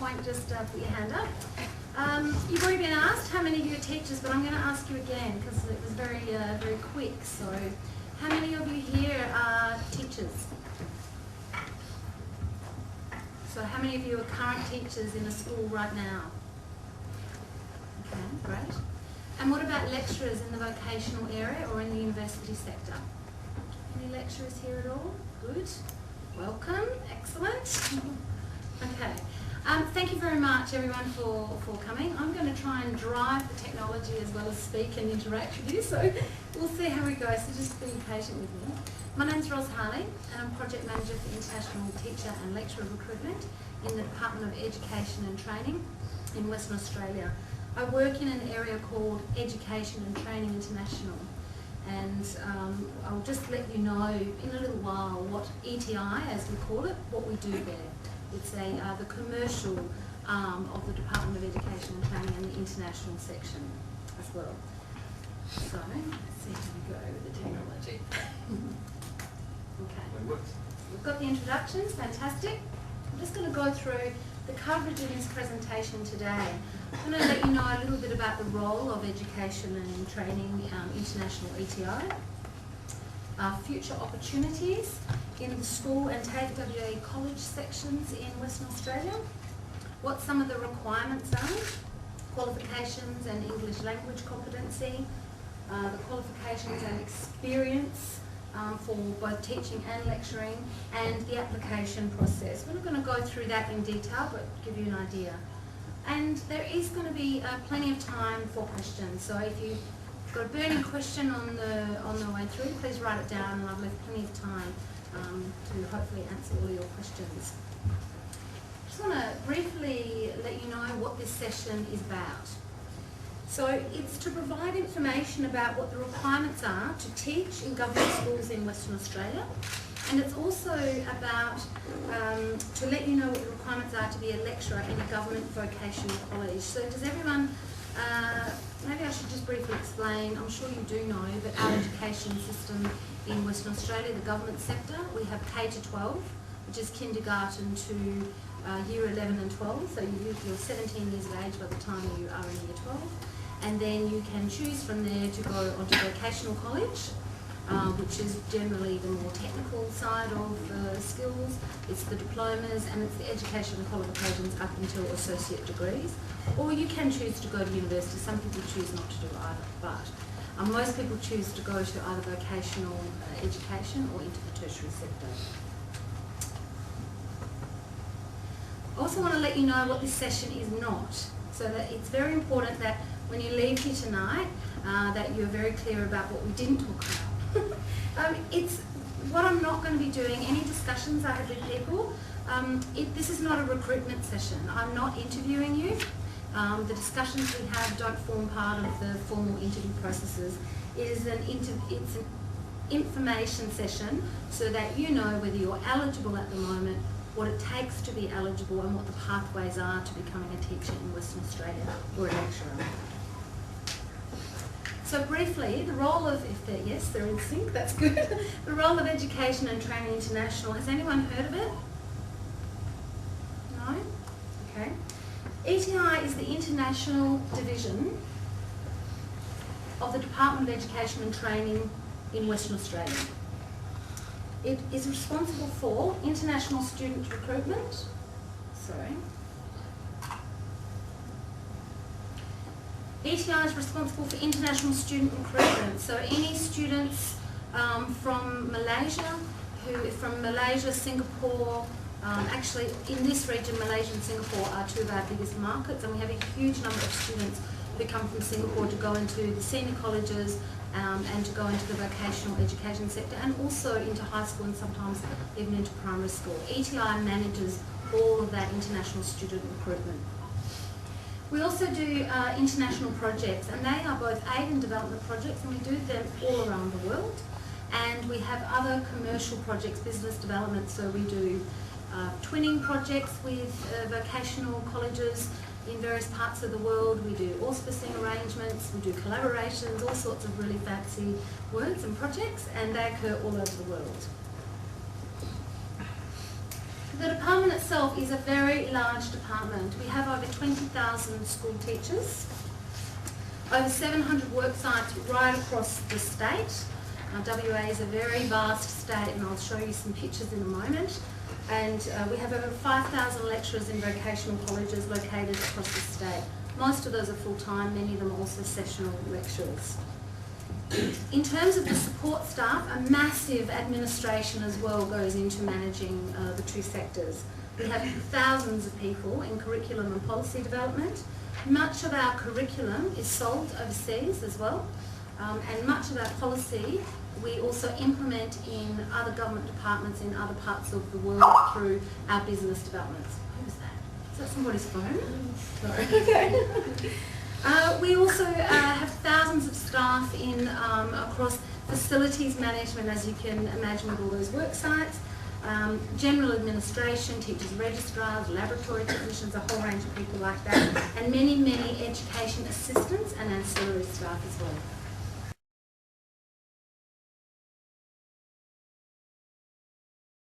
point, just put your hand up. You've already been asked how many of you are teachers, but I'm going to ask you again because it was very, very quick. So, how many of you here are teachers? So, how many of you are current teachers in a school right now? Okay, great. And what about lecturers in the vocational area or in the university sector? Any lecturers here at all? Good. Welcome. Excellent. Okay. Thank you very much, everyone, for coming. I'm going to try and drive the technology as well as speak and interact with you, so we'll see how we go, so just be patient with me. My name's Ros Harley, and I'm Project Manager for International Teacher and Lecturer Recruitment in the Department of Education and Training in Western Australia. I work in an area called Education and Training International, and I'll just let you know in a little while what ETI, as we call it, what we do there. It's the commercial arm of the Department of Education and Training and the international section as well. So, let's see how we go with the technology. Okay, we've got the introductions, fantastic. I'm just going to go through the coverage in this presentation today. I'm going to let you know a little bit about the role of education and training, international ETI. Future opportunities in the school and TAFE college sections in Western Australia, what some of the requirements are, qualifications and English language competency, the qualifications and experience for both teaching and lecturing, and the application process. We're not going to go through that in detail, but give you an idea. And there is going to be plenty of time for questions, so if you've got a burning question on the way through, please write it down, and I've left plenty of time to hopefully answer all your questions. I just want to briefly let you know what this session is about. So it's to provide information about what the requirements are to teach in government schools in Western Australia, and it's also about to let you know what the requirements are to be a lecturer in a government vocational college. So does everyone, maybe I should just briefly explain, I'm sure you do know, but our education system in Western Australia, the government sector, we have K-12, which is kindergarten to year 11 and 12, so you're 17 years of age by the time you are in year 12, and then you can choose from there to go onto vocational college, which is generally the more technical side of skills. It's the diplomas and it's the education qualifications up until associate degrees. Or you can choose to go to university. Some people choose not to do either, but most people choose to go to either vocational education or into the tertiary sector. I also want to let you know what this session is not, so that it's very important that when you leave here tonight, that you're very clear about what we didn't talk about. It's what I'm not going to be doing, any discussions I have with people, this is not a recruitment session. I'm not interviewing you. The discussions we have don't form part of the formal interview processes. It's an information session so that you know whether you're eligible at the moment, what it takes to be eligible, and what the pathways are to becoming a teacher in Western Australia or a lecturer. So briefly, the role of, yes, they're in sync, that's good. The role of Education and Training International, has anyone heard of it? No? Okay. ETI is the international division of the Department of Education and Training in Western Australia. It is responsible for international student recruitment. ETI is responsible for international student recruitment. So any students from Malaysia, Singapore, actually in this region, Malaysia and Singapore are two of our biggest markets, and we have a huge number of students who come from Singapore to go into the senior colleges and to go into the vocational education sector, and also into high school and sometimes even into primary school. ETI manages all of that international student recruitment. We also do international projects, and they are both aid and development projects, and we do them all around the world. And we have other commercial projects, business development, so we do twinning projects with vocational colleges in various parts of the world. We do auspicing arrangements, we do collaborations, all sorts of really fancy words and projects, and they occur all over the world. The department itself is a very large department. We have over 20,000 school teachers, over 700 work sites right across the state. WA is a very vast state, and I'll show you some pictures in a moment. And we have over 5,000 lecturers in vocational colleges located across the state. Most of those are full-time, many of them are also sessional lecturers. In terms of the support staff, a massive administration as well goes into managing the two sectors. We have thousands of people in curriculum and policy development. Much of our curriculum is sold overseas as well, and much of our policy we also implement in other government departments in other parts of the world through our business developments. Who was that? Is that somebody's phone? Sorry. Okay. We also have thousands of staff in across facilities management, as you can imagine, with all those work sites, general administration, teachers, registrars, laboratory technicians, a whole range of people like that, and many, many education assistants and ancillary staff as well.